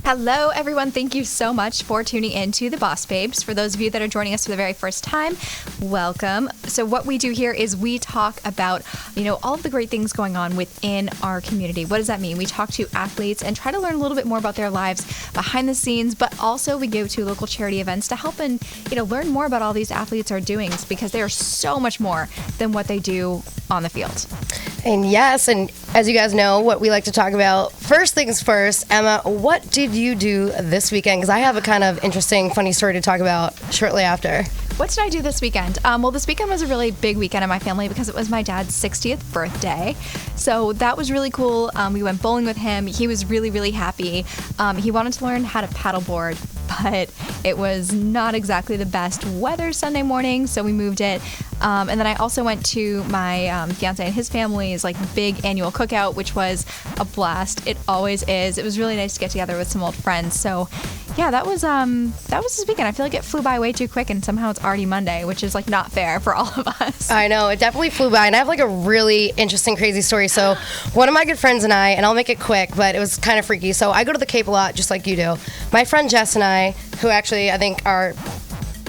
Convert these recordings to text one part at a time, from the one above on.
Hello, everyone. Thank you so much for tuning in to the Boss Babes. For those of you that are joining us for the very first time, welcome. So what we do here is we talk about, all of the great things going on within our community. What does that mean? We talk to athletes and try to learn a little bit more about their lives behind the scenes, but also we go to local charity events to help and, learn more about all these athletes are doing, because they are so much more than what they do on the field. And yes, and as you guys know, what we like to talk about, first things first, Emma, what did you do this weekend? Because I have a kind of interesting, funny story to talk about shortly after. What did I do this weekend? Well, this weekend was a really big weekend in my family because it was my dad's 60th birthday. So that was really cool. We went bowling with him. He was really, really happy. He wanted to learn how to paddleboard, but it was not exactly the best weather Sunday morning, so we moved it. And then I also went to my fiance and his family's big annual cookout, which was a blast. It always is. It was really nice to get together with some old friends. So yeah, that was this weekend. I feel like it flew by way too quick, and somehow it's already Monday, which is not fair for all of us. I know, it definitely flew by, and I have a really interesting, crazy story. So one of my good friends and I, and I'll make it quick, but it was kind of freaky. So I go to the Cape a lot, just like you do. My friend Jess and I, who actually I think our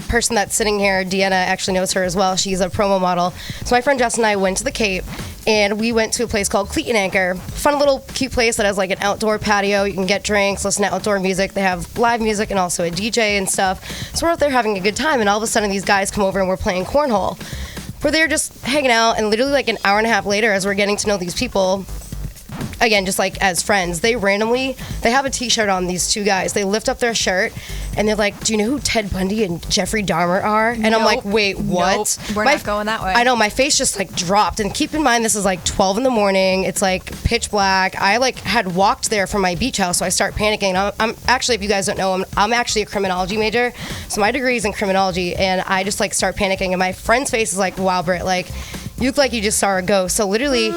person that's sitting here, Deanna, actually knows her as well. She's a promo model. So my friend Jess and I went to the Cape, and we went to a place called Cleat and Anchor. Fun little cute place that has an outdoor patio. You can get drinks, listen to outdoor music. They have live music and also a DJ and stuff. So we're out there having a good time, and all of a sudden these guys come over and we're playing cornhole. We're there just hanging out, and literally an hour and a half later, as we're getting to know these people, again, just as friends, they have a t-shirt on, these two guys. They lift up their shirt and they're like, do you know who Ted Bundy and Jeffrey Dahmer are? And I'm like, wait, what? Nope, we're not going that way. I know, my face just dropped. And keep in mind, this is 12 in the morning. It's pitch black. I had walked there from my beach house, so I start panicking. I'm actually, if you guys don't know, I'm actually a criminology major. So my degree is in criminology, and I just start panicking. And my friend's face is wow, Britt, you look like you just saw a ghost. So literally,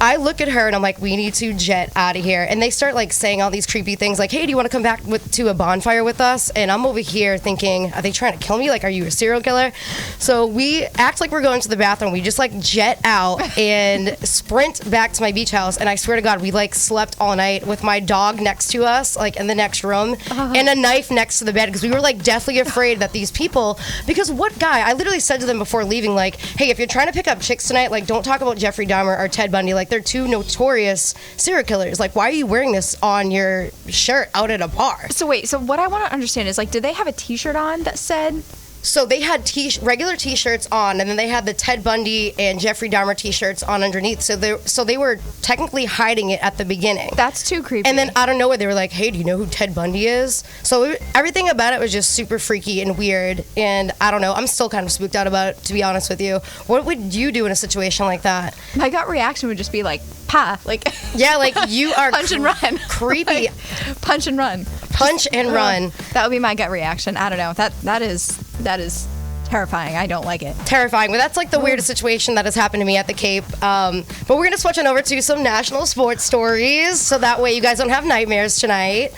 I look at her and I'm like, we need to jet out of here. And they start saying all these creepy things hey, do you want to come back to a bonfire with us? And I'm over here thinking, are they trying to kill me? Are you a serial killer? So we act like we're going to the bathroom. We just jet out and sprint back to my beach house. And I swear to God, we slept all night with my dog next to us, in the next room, and a knife next to the bed, because we were deathly afraid that these people, because what guy, I literally said to them before leaving, hey, if you're trying to pick up chicks tonight, don't talk about Jeffrey Dahmer or Ted Bundy. They're two notorious serial killers. Why are you wearing this on your shirt out at a bar? So wait, so what I want to understand is, did they have a t-shirt on that said... So they had regular t-shirts on, and then they had the Ted Bundy and Jeffrey Dahmer t-shirts on underneath. So they were technically hiding it at the beginning. That's too creepy. And then out of nowhere, they were like, hey, do you know who Ted Bundy is? So everything about it was just super freaky and weird. And I don't know, I'm still kind of spooked out about it, to be honest with you. What would you do in a situation like that? My gut reaction would just be pa. Yeah, you are punch and run. Creepy. Punch and run. Punch and run. That would be my gut reaction. I don't know. That is terrifying. I don't like it. Terrifying. But that's the weirdest situation that has happened to me at the Cape. But we're going to switch on over to some national sports stories, so that way you guys don't have nightmares tonight.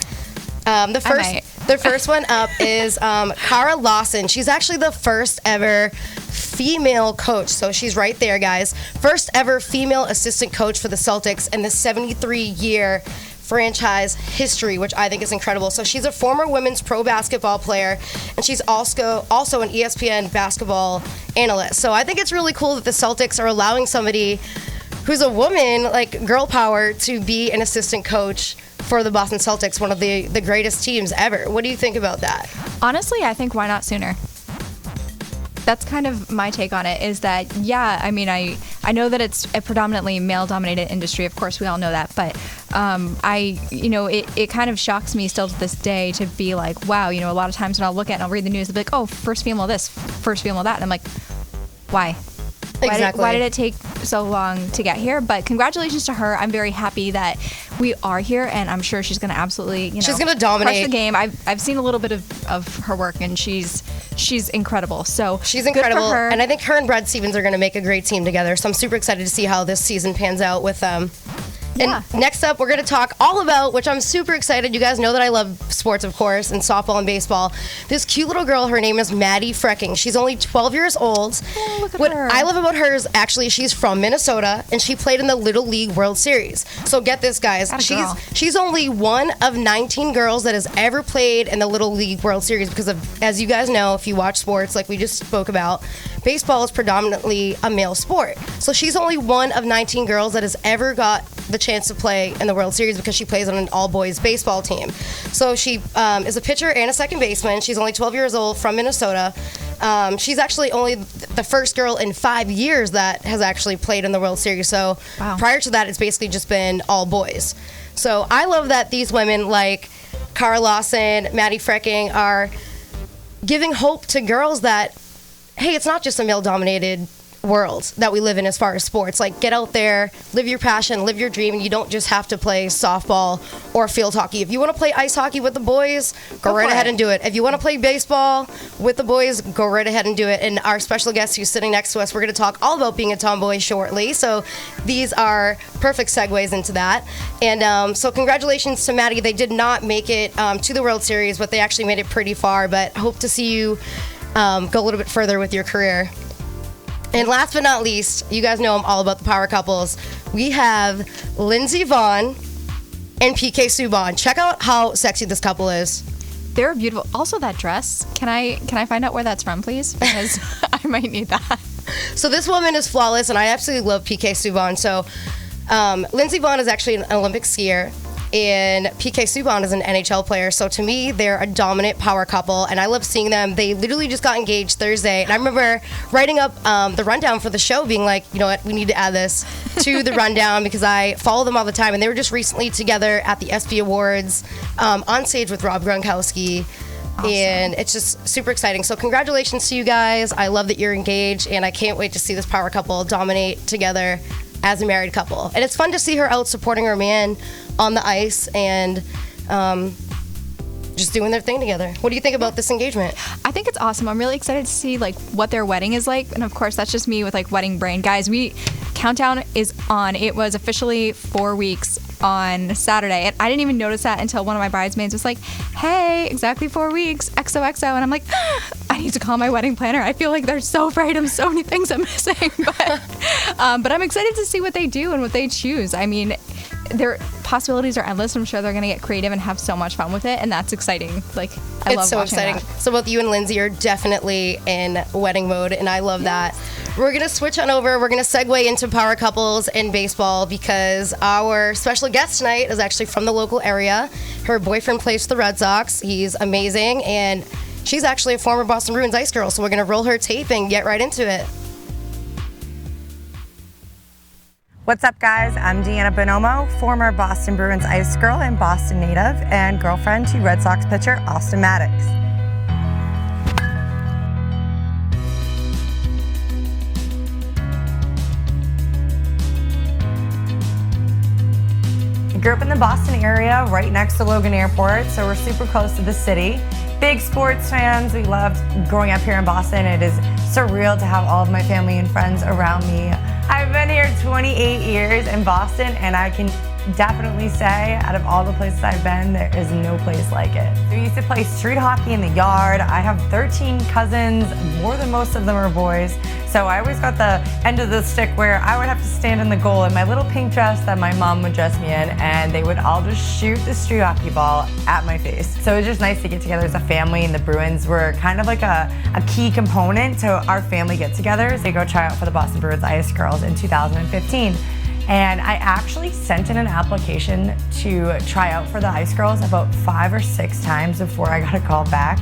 The first one up is Cara Lawson. She's actually the first ever female coach. So she's right there, guys. First ever female assistant coach for the Celtics in the 73-year franchise history, which I think is incredible. So she's a former women's pro basketball player, and she's also an ESPN basketball analyst. So I think it's really cool that the Celtics are allowing somebody who's a woman, girl power, to be an assistant coach for the Boston Celtics, one of the greatest teams ever. What do you think about that? Honestly, I think why not sooner? That's kind of my take on it, is that, yeah, I mean, I know that it's a predominantly male-dominated industry. Of course, we all know that. But it kind of shocks me still to this day to be wow, a lot of times when I'll look at it and I'll read the news, I'll be oh, first female this, first female that. And I'm like, why? Exactly. Why did it take so long to get here? But congratulations to her. I'm very happy that we are here, and I'm sure she's going to absolutely, she's going to dominate crush the game. I've seen a little bit of her work, and she's incredible. So she's incredible, good for her. And I think her and Brad Stevens are going to make a great team together. So I'm super excited to see how this season pans out with them. Yeah. And next up, we're going to talk all about, which I'm super excited. You guys know that I love sports, of course, and softball and baseball. This cute little girl, her name is Maddie Frecking. She's only 12 years old. Oh, look at what her. I love about her is actually she's from Minnesota, and she played in the Little League World Series. So get this, guys. Atta girl. She's only one of 19 girls that has ever played in the Little League World Series because of, as you guys know, if you watch sports like we just spoke about, baseball is predominantly a male sport. So she's only one of 19 girls that has ever got the chance to play in the World Series because she plays on an all-boys baseball team. So she is a pitcher and a second baseman. She's only 12 years old, from Minnesota. She's actually only the first girl in 5 years that has actually played in the World Series. So Wow. prior to that, it's basically just been all boys. So I love that these women like Cara Lawson, Maddie Frecking are giving hope to girls that, hey, it's not just a male-dominated world that we live in as far as sports. Like, get out there, live your passion, live your dream, and you don't just have to play softball or field hockey. If you want to play ice hockey with the boys, go right ahead and do it. If you want to play baseball with the boys, go right ahead and do it. And our special guest who's sitting next to us, we're going to talk all about being a tomboy shortly. So these are perfect segues into that. And so congratulations to Maddie. They did not make it to the World Series, but they actually made it pretty far. But hope to see you go a little bit further with your career. And last but not least, you guys know I'm all about the power couples. We have Lindsey Vonn and PK Subban. Check out how sexy this couple is. They're beautiful. Also, that dress. Can I find out where that's from, please? Because I might need that. So this woman is flawless, and I absolutely love PK Subban. So Lindsey Vonn is actually an Olympic skier, and PK Subban is an NHL player. So to me, they're a dominant power couple, and I love seeing them. They literally just got engaged Thursday, and I remember writing up the rundown for the show, being like, you know what, we need to add this to the rundown because I follow them all the time, and they were just recently together at the ESPY Awards on stage with Rob Gronkowski. Awesome. And it's just super exciting. So congratulations to you guys. I love that you're engaged, and I can't wait to see this power couple dominate together as a married couple. And it's fun to see her out supporting her man on the ice and just doing their thing together. What do you think about this engagement? I think it's awesome. I'm really excited to see like what their wedding is like. And of course, that's just me with like wedding brain. Guys, countdown is on. It was officially 4 weeks on Saturday. And I didn't even notice that until one of my bridesmaids was like, hey, exactly 4 weeks, XOXO. And I'm like, I need to call my wedding planner. I feel like they're so afraid of so many things I'm missing. But I'm excited to see what they do and what they choose. I mean, their possibilities are endless. I'm sure they're going to get creative and have so much fun with it. And that's exciting. Like, I love It's so watching exciting. that. So both you and Lindsay are definitely in wedding mode, and I love that. We're going to switch on over. We're going to segue into power couples in baseball because our special guest tonight is actually from the local area. Her boyfriend plays for the Red Sox. He's amazing, and she's actually a former Boston Bruins ice girl. So we're going to roll her tape and get right into it. What's up, guys? I'm Deanna Buonomo, former Boston Bruins ice girl and Boston native, and girlfriend to Red Sox pitcher Austin Maddox. I grew up in the Boston area, right next to Logan Airport, so we're super close to the city. Big sports fans. We loved growing up here in Boston. It is surreal to have all of my family and friends around me. I've been here 28 years in Boston, and I can definitely say out of all the places I've been, there is no place like it. We used to play street hockey in the yard. I have 13 cousins, more than most of them are boys. So I always got the end of the stick where I would have to stand in the goal in my little pink dress that my mom would dress me in, and they would all just shoot the street hockey ball at my face. So it was just nice to get together as a family, and the Bruins were kind of like a key component to our family get-togethers. They go try out for the Boston Bruins Ice Girls in 2015. And I actually sent in an application to try out for the Ice Girls about 5 or 6 times before I got a call back.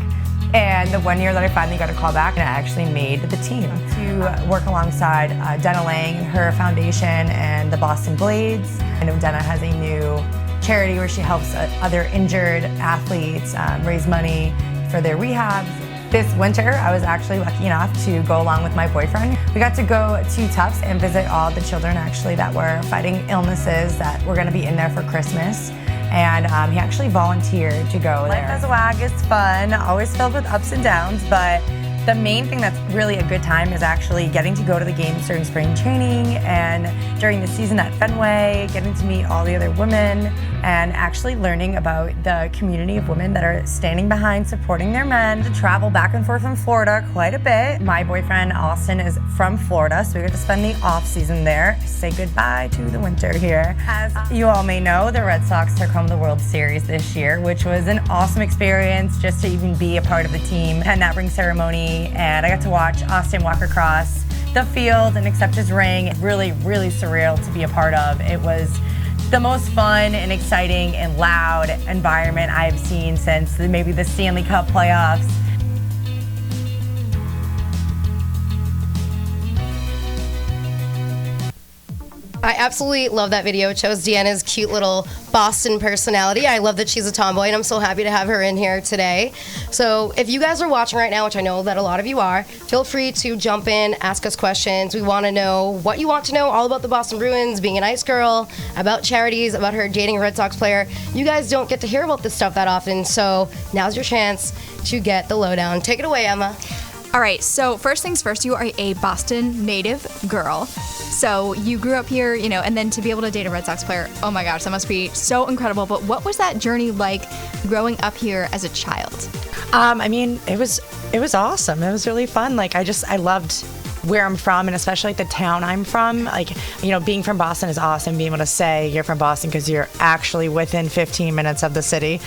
And the one year that I finally got a call back, I actually made the team to work alongside Deanna Lang, her foundation, and the Boston Blades. I know Deanna has a new charity where she helps other injured athletes raise money for their rehabs. This winter, I was actually lucky enough to go along with my boyfriend. We got to go to Tufts and visit all the children actually that were fighting illnesses that were gonna be in there for Christmas. And he actually volunteered to go there. Life as a WAG is fun, always filled with ups and downs, but The main thing that's really a good time is actually getting to go to the games during spring training and during the season at Fenway, getting to meet all the other women and actually learning about the community of women that are standing behind supporting their men. To travel back and forth from Florida quite a bit. My boyfriend Austin is from Florida, so we get to spend the off season there. Say goodbye to the winter here. As you all may know, the Red Sox took home the World Series this year, which was an awesome experience just to even be a part of the team and that ring ceremony. And I got to watch Austin walk across the field and accept his ring. Really, really surreal to be a part of. It was the most fun and exciting and loud environment I've seen since maybe the Stanley Cup playoffs. I absolutely love that video. It shows Deanna's cute little Boston personality. I love that she's a tomboy, and I'm so happy to have her in here today. So if you guys are watching right now, which I know that a lot of you are, feel free to jump in, ask us questions. We want to know what you want to know all about the Boston Bruins, being a nice girl, about charities, about her dating a Red Sox player. You guys don't get to hear about this stuff that often, so now's your chance to get the lowdown. Take it away, Emma. All right, so first things first, you are a Boston native girl. So you grew up here, you know, and then to be able to date a Red Sox player, oh my gosh, that must be so incredible. But what was that journey like growing up here as a child? I mean, it was awesome. It was really fun. Like, I loved where I'm from, and especially like the town I'm from. Like, you know, being from Boston is awesome. Being able to say you're from Boston because you're actually within 15 minutes of the city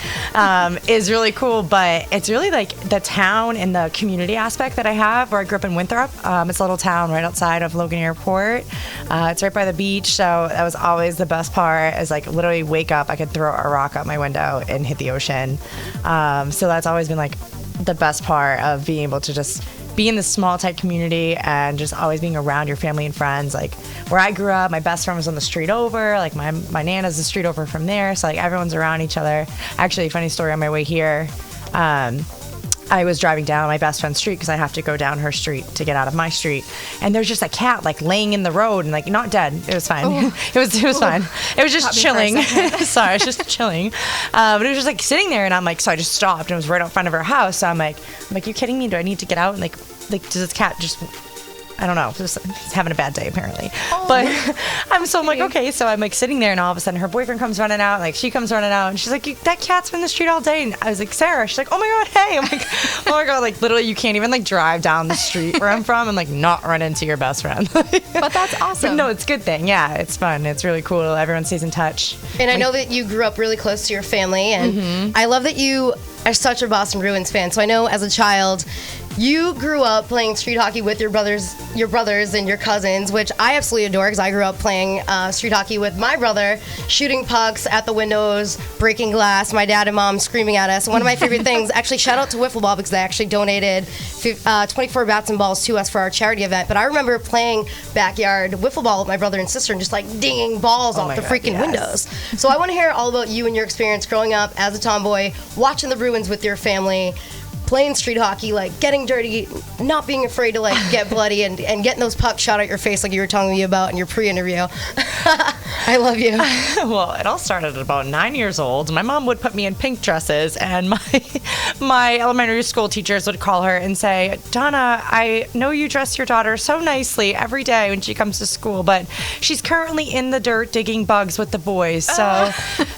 is really cool. But it's really like the town and the community aspect that I have. Where I grew up in Winthrop. It's a little town right outside of Logan Airport. It's right by the beach, so that was always the best part. Is like literally wake up, I could throw a rock out my window and hit the ocean. So that's always been like the best part of being able to just be in this small tight community and just always being around your family and friends. Like where I grew up, my best friend was on the street over. Like my Nana's the street over from there. So like everyone's around each other. Actually, funny story, on my way here, I was driving down my best friend's street because I have to go down her street to get out of my street, and there's just a cat like laying in the road and like not dead. It was fine. It was fine. It was just chilling. Sorry, it was just chilling. But it was just like sitting there, and I'm like, so I just stopped, and it was right out front of her house. So I'm like, you kidding me? Do I need to get out? And like does this cat just, I don't know, just having a bad day apparently. But I'm like, okay. So I'm like sitting there, and all of a sudden her boyfriend comes running out, like she comes running out, and she's like, that cat's been in the street all day. And I was like, Sarah. She's like, oh my God, hey. I'm like, oh my God, like literally you can't even like drive down the street where I'm from and like not run into your best friend. But that's awesome. But no, it's a good thing. Yeah, it's fun. It's really cool. Everyone stays in touch. And I know that you grew up really close to your family, and I love that you are such a Boston Bruins fan. So I know as a child, you grew up playing street hockey with your brothers and your cousins, which I absolutely adore because I grew up playing street hockey with my brother, shooting pucks at the windows, breaking glass, my dad and mom screaming at us. And one of my favorite things, actually shout out to Wiffle Ball because they actually donated 24 bats and balls to us for our charity event. But I remember playing backyard Wiffle Ball with my brother and sister and just like dinging balls off the freaking windows. So I want to hear all about you and your experience growing up as a tomboy, watching the Bruins with your family, playing street hockey, like getting dirty, not being afraid to like get bloody, and getting those pucks shot at your face like you were telling me about in your pre-interview. I love you. Well, it all started at about 9 years old. My mom would put me in pink dresses, and my elementary school teachers would call her and say, Donna, I know you dress your daughter so nicely every day when she comes to school, but she's currently in the dirt digging bugs with the boys. So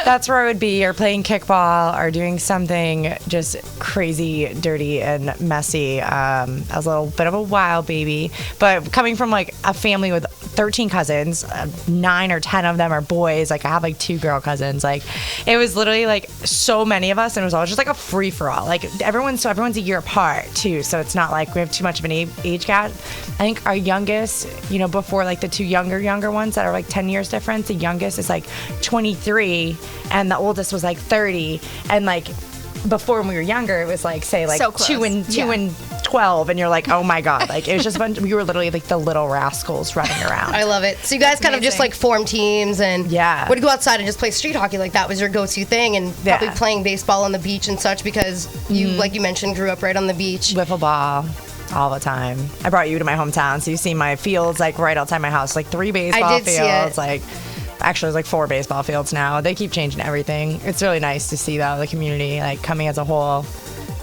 that's where I would be, or playing kickball, or doing something just crazy, dirty, and messy. I was a little bit of a wild baby, but coming from like a family with 13 cousins, 9 or 10 of them are boys. Like I have like 2 girl cousins. Like it was literally like so many of us, and it was all just like a free for all. Like everyone's a year apart too, so it's not like we have too much of an age gap. I think our youngest, you know, before like the 2 younger ones that are like 10 years difference, the youngest is like 23, and the oldest was like 30, and like before when we were younger, it was like say like so 2 and 12, and you're like, oh my God, like it was just fun. We were literally like the little rascals running around. I love it. So you guys kind of just like form teams and would go outside and just play street hockey, like that was your go-to thing, and probably playing baseball on the beach and such because you, like you mentioned, grew up right on the beach. Wiffle ball all the time. I brought you to my hometown, so you see my fields like right outside my house, like 3 baseball fields, like. Actually, there's like 4 baseball fields now. They keep changing everything. It's really nice to see though the community like coming as a whole.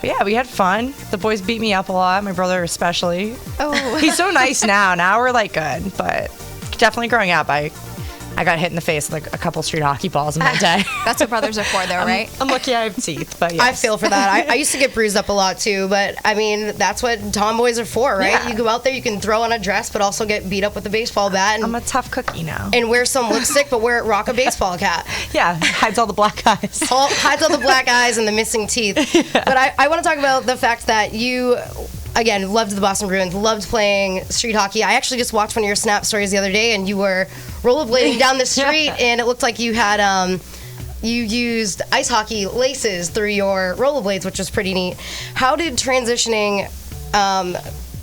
But yeah, we had fun. The boys beat me up a lot, my brother especially. Oh. He's so nice now. Now we're like good, but definitely growing up, I got hit in the face with like a couple street hockey balls in my day. That's what brothers are for, though, right? I'm lucky I have teeth, but yes. I feel for that. I used to get bruised up a lot too, but I mean, that's what tomboys are for, right? Yeah. You go out there, you can throw on a dress, but also get beat up with a baseball bat. And, I'm a tough cookie now. and wear some lipstick, but rock a baseball cap. Yeah, hides all the black eyes. Hides all the black eyes and the missing teeth. Yeah. But I want to talk about the fact that you, again, loved the Boston Bruins, loved playing street hockey. I actually just watched one of your Snap stories the other day, and you were rollerblading down the street, and it looked like you had you used ice hockey laces through your rollerblades, which was pretty neat. How did transitioning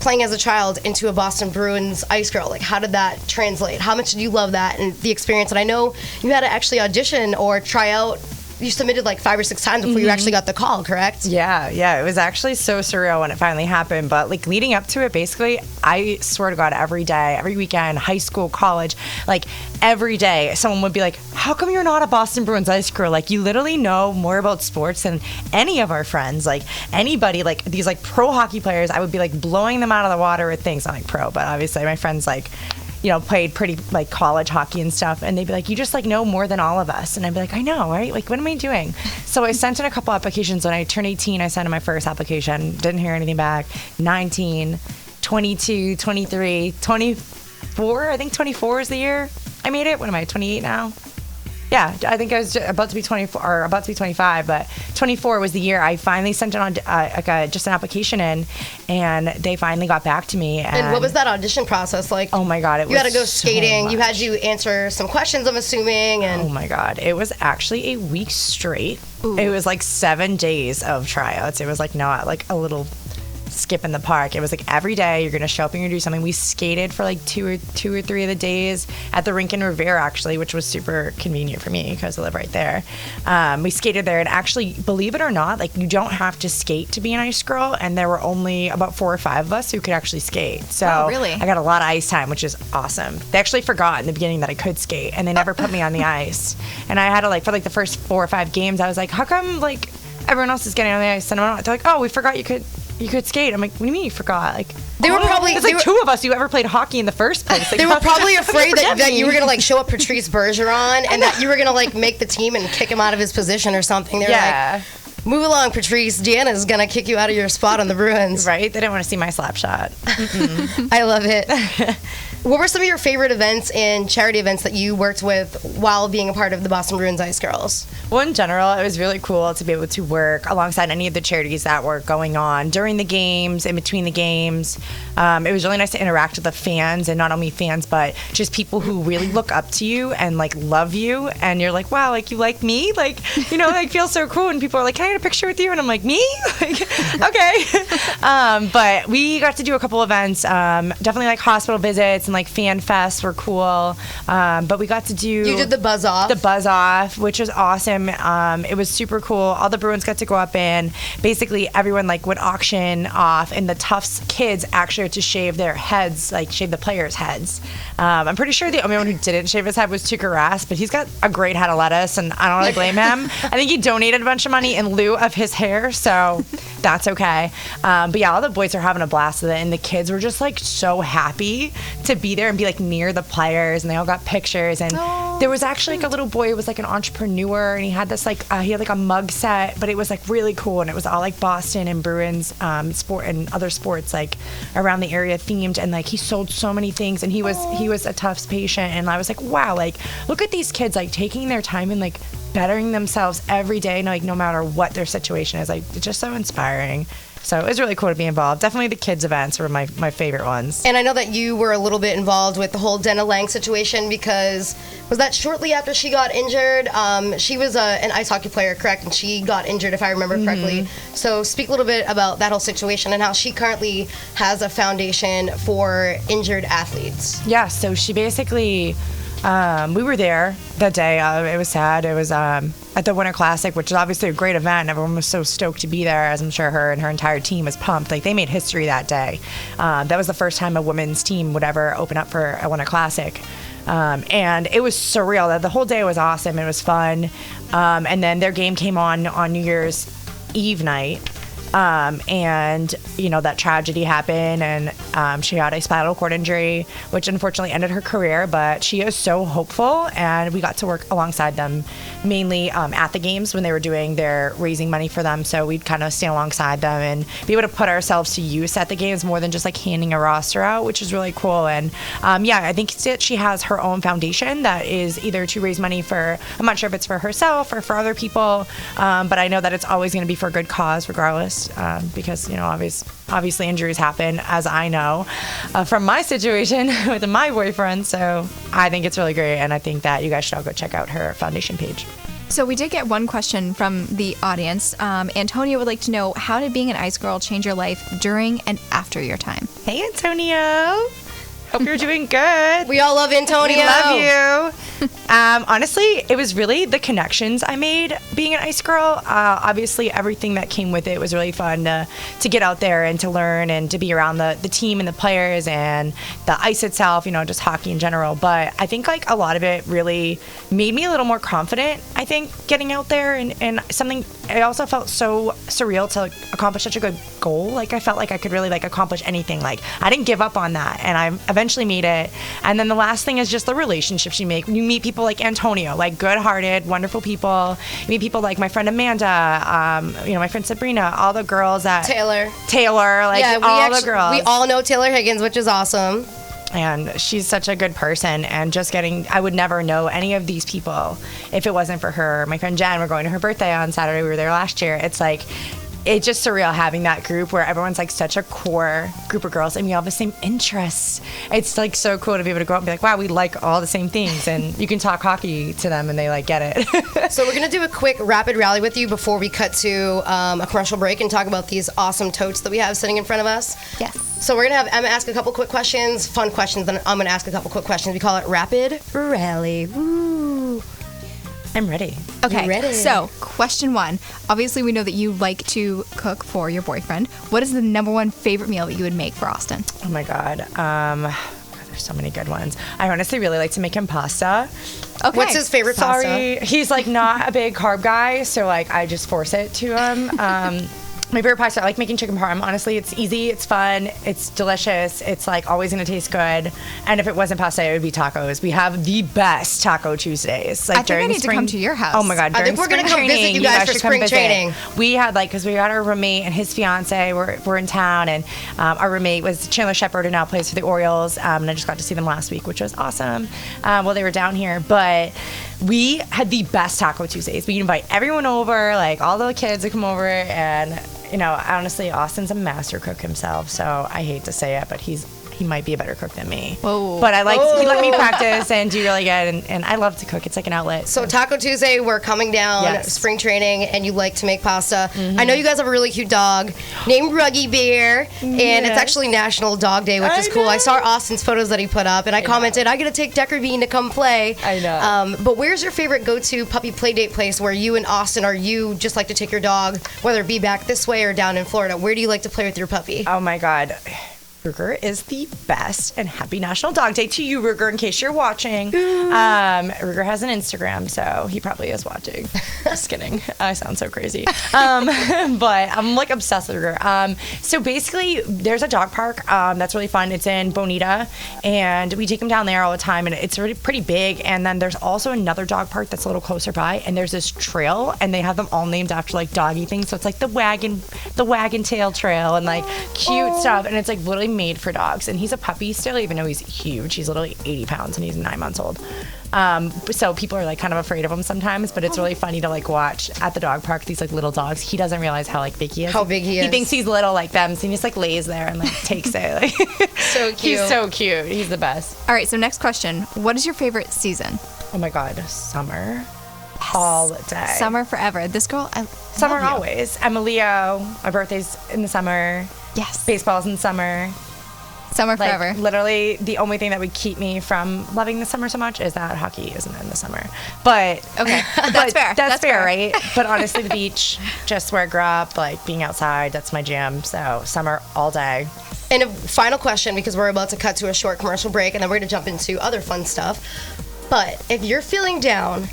playing as a child into a Boston Bruins ice girl, like how did that translate? How much did you love that and the experience? And I know you had to actually audition or try out. You submitted like 5 or 6 times before you actually got the call, correct? Yeah. It was actually so surreal when it finally happened. But like leading up to it, basically, I swear to God, every day, every weekend, high school, college, like every day, someone would be like, how come you're not a Boston Bruins ice girl? Like you literally know more about sports than any of our friends. Like anybody, like these like pro hockey players, I would be like blowing them out of the water with things. Not like pro, but obviously my friends like, played pretty like college hockey and stuff, and they'd be like, you just like know more than all of us. And I'd be like, I know, right? Like, what am I doing? So I sent in a couple applications. When I turned 18, I sent in my first application, didn't hear anything back. 19, 22, 23, 24, I think 24 is the year I made it. What am I, 28 now? Yeah, I think I was about to be 24 or about to be 25, but 24 was the year I finally sent it on just an application in, and they finally got back to me. And what was that audition process like? Oh my God, you had to go skating. You had to answer some questions, I'm assuming. And oh my God, it was actually a week straight. Ooh. It was like 7 days of tryouts. It was like not like a little skip in the park. It was like every day you're gonna show up and you're gonna do something. We skated for like two or three of the days at the rink in Revere, actually, which was super convenient for me because I live right there. We skated there, and actually, believe it or not, like you don't have to skate to be an ice girl, and there were only about 4 or 5 of us who could actually skate. So oh, really? I got a lot of ice time, which is awesome. They actually forgot in the beginning that I could skate, and they never put me on the ice. And I had to like for like the first 4 or 5 games, I was like, how come like everyone else is getting on the ice and I'm not? They're like, oh, we forgot you could skate. I'm like, what do you mean you forgot? Like they were probably it's like 2 of us who ever played hockey in the first place. Like, they were probably afraid that you were gonna like show up Patrice Bergeron and that you were gonna like make the team and kick him out of his position or something. They're like, move along, Patrice. Deanna's gonna kick you out of your spot on the Bruins. Right? They didn't want to see my slap shot. I love it. What were some of your favorite events and charity events that you worked with while being a part of the Boston Bruins Ice Girls? Well, in general, it was really cool to be able to work alongside any of the charities that were going on during the games, in between the games. It was really nice to interact with the fans, and not only fans, but just people who really look up to you and like love you. And you're like, wow, like you like me? Like, like feels so cool. And people are like, can I get a picture with you? And I'm like, me? Like, okay. But we got to do a couple events, definitely like hospital visits and like fan fests were cool. But we got to do... You did the Buzz Off. The Buzz Off, which was awesome. It was super cool. All the Bruins got to go up in. Basically, everyone like would auction off, and the Tufts kids actually had to shave their heads, like shave the players' heads. I'm pretty sure the only one who didn't shave his head was Tuukka Rask, but he's got a great head of lettuce, and I don't really blame him. I think he donated a bunch of money in lieu of his hair, so that's okay. But yeah, all the boys are having a blast with it, and the kids were just like so happy to be there and be like near the players, and they all got pictures. And there was actually like a little boy who was like an entrepreneur, and he had this like he had like a mug set, but it was like really cool, and it was all like Boston and Bruins sport and other sports like around the area themed, and like he sold so many things, and he was a Tufts patient, and I was like, wow, like look at these kids like taking their time and like bettering themselves every day, like no matter what their situation is. Like it's just so inspiring. So it was really cool to be involved. Definitely the kids' events were my favorite ones. And I know that you were a little bit involved with the whole Deanna Lang situation, because was that shortly after she got injured? She was an ice hockey player, correct? And she got injured, if I remember correctly. So speak a little bit about that whole situation and how she currently has a foundation for injured athletes. Yeah, so she basically... we were there that day. It was sad. It was at the Winter Classic, which is obviously a great event. Everyone was so stoked to be there, as I'm sure her and her entire team was pumped. Like, they made history that day. That was the first time a women's team would ever open up for a Winter Classic. And it was surreal. The whole day was awesome. It was fun. And then their game came on New Year's Eve night. And, that tragedy happened, and she had a spinal cord injury, which unfortunately ended her career, but she is so hopeful, and we got to work alongside them, mainly at the games when they were doing their raising money for them. So we'd kind of stand alongside them and be able to put ourselves to use at the games more than just like handing a roster out, which is really cool. And I think that she has her own foundation that is either to raise money for, I'm not sure if it's for herself or for other people, but I know that it's always going to be for a good cause regardless, because obviously injuries happen, as I know from my situation with my boyfriend. So I think it's really great, and I think that you guys should all go check out her foundation page. So we did get one question from the audience. Antonio would like to know, how did being an ice girl change your life during and after your time? Hey, Antonio. Hope you're doing good. We all love Antonio. We love you. Honestly, it was really the connections I made being an ice girl. Obviously, everything that came with it was really fun to get out there and to learn and to be around the team and the players and the ice itself, just hockey in general. But I think like a lot of it really made me a little more confident, I think, getting out there and something. I also felt so surreal to accomplish such a good goal. Like I felt like I could really like accomplish anything. Like I didn't give up on that, and I eventually made it. And then the last thing is just the relationships you make. You meet people like Antonio, like good-hearted, wonderful people. You meet people like my friend Amanda, my friend Sabrina, all the girls at Taylor, like the girls. We all know Taylor Higgins, which is awesome. And she's such a good person, and I would never know any of these people if it wasn't for her. My friend Jen, we're going to her birthday on Saturday. We were there last year. It's just surreal having that group where everyone's like such a core group of girls and we all have the same interests. It's like so cool to be able to go out and be like, wow, we like all the same things, and you can talk hockey to them and they like get it. So we're going to do a quick rapid rally with you before we cut to a commercial break and talk about these awesome totes that we have sitting in front of us. Yes. So we're going to have Emma ask a couple quick questions, fun questions, then I'm going to ask a couple quick questions. We call it rapid rally. Woo. I'm ready. Okay, ready. So question 1. Obviously, we know that you like to cook for your boyfriend. What is the number one favorite meal that you would make for Austin? Oh my God. There's so many good ones. I honestly really like to make him pasta. Okay. What's his favorite pasta? He's like not a big carb guy, so like I just force it to him. My favorite pasta, I like making chicken parm. Honestly, it's easy, it's fun, it's delicious, it's like always gonna taste good. And if it wasn't pasta, it would be tacos. We have the best Taco Tuesdays. Like I think I need to come to your house. Oh my God, I think we're gonna come visit you guys for spring training. We had because we got our roommate and his fiance were in town, and our roommate was Chandler Shepard, who now plays for the Orioles. And I just got to see them last week, which was awesome. While they were down here, but we had the best Taco Tuesdays. We invite everyone over, like all the kids would come over, and honestly, Austin's a master cook himself, so I hate to say it, but he might be a better cook than me. Whoa. But he let me practice and do really good, and I love to cook. It's like an outlet. So Taco Tuesday, we're coming down spring training, and you like to make pasta. Mm-hmm. I know you guys have a really cute dog named Ruggy Bear, and it's actually National Dog Day, which is cool. I saw Austin's photos that he put up, and I commented, I gotta take Decker Bean to come play. I know. But where's your favorite go-to puppy play date place where you and Austin, or you just like to take your dog, whether it be back this way or down in Florida? Where do you like to play with your puppy? Oh my God. Ruger is the best, and happy National Dog Day to you, Ruger, in case you're watching. Ruger has an Instagram, so he probably is watching. Just kidding. I sound so crazy. But I'm like obsessed with Ruger. So basically, there's a dog park that's really fun. It's in Bonita, and we take him down there all the time, and it's really pretty big. And then there's also another dog park that's a little closer by, and there's this trail, and they have them all named after like doggy things. So it's like the wagon tail trail, and like cute stuff, and it's like literally made for dogs. And he's a puppy still, even though he's huge. He's literally 80 pounds and he's 9 months old. So people are like kind of afraid of him sometimes, but it's really funny to like watch at the dog park these like little dogs. He doesn't realize how like big he is. How big he is. He thinks he's little like them, so he just like lays there and like takes it. Like, so cute. He's so cute. He's the best. All right, so next question. What is your favorite season? Oh my God, summer. All day. Summer forever. This girl, summer always. I'm a Leo. My birthday's in the summer. Yes. Baseball's in summer. Summer forever. Literally, the only thing that would keep me from loving the summer so much is that hockey isn't in the summer. But okay, that's fair. That's fair, right? But honestly, the beach, just where I grew up, like being outside, that's my jam. So summer all day. And a final question, because we're about to cut to a short commercial break, and then we're going to jump into other fun stuff. But if you're feeling down